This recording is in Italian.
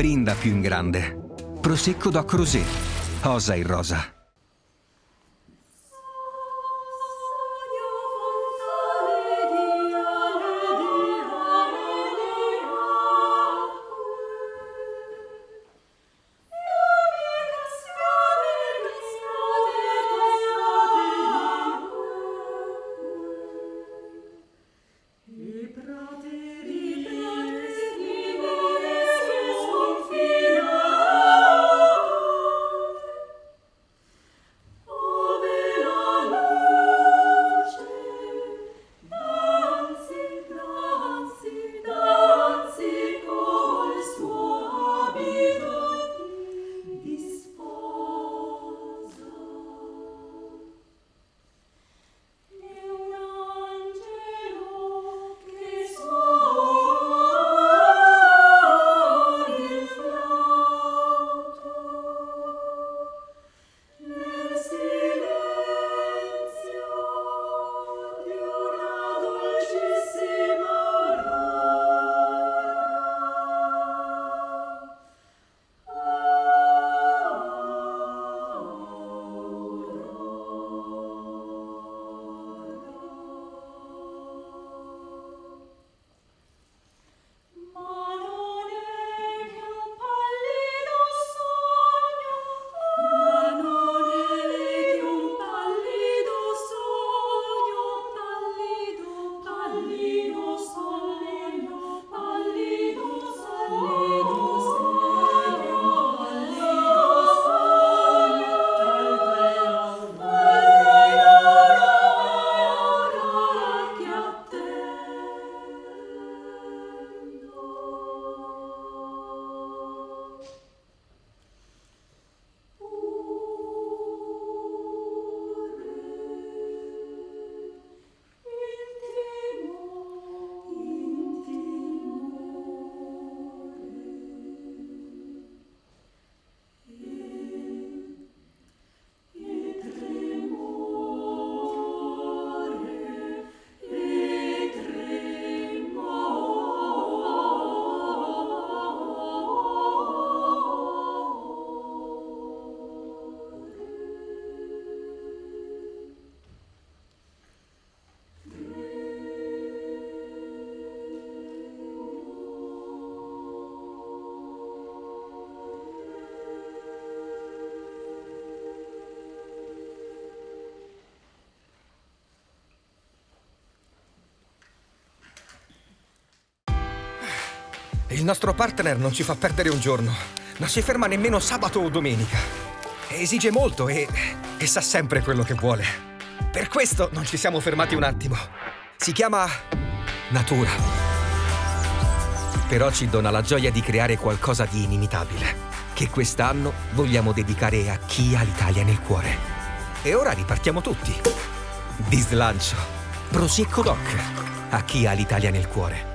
Brinda più in grande. Prosecco Doc Rosé. Osa in rosa. Il nostro partner non ci fa perdere un giorno. Non si ferma nemmeno sabato o domenica. Esige molto e sa sempre quello che vuole. Per questo non ci siamo fermati un attimo. Si chiama natura. Però ci dona la gioia di creare qualcosa di inimitabile, che quest'anno vogliamo dedicare a chi ha l'Italia nel cuore. E ora ripartiamo tutti. Di slancio. Prosecco Doc. A chi ha l'Italia nel cuore.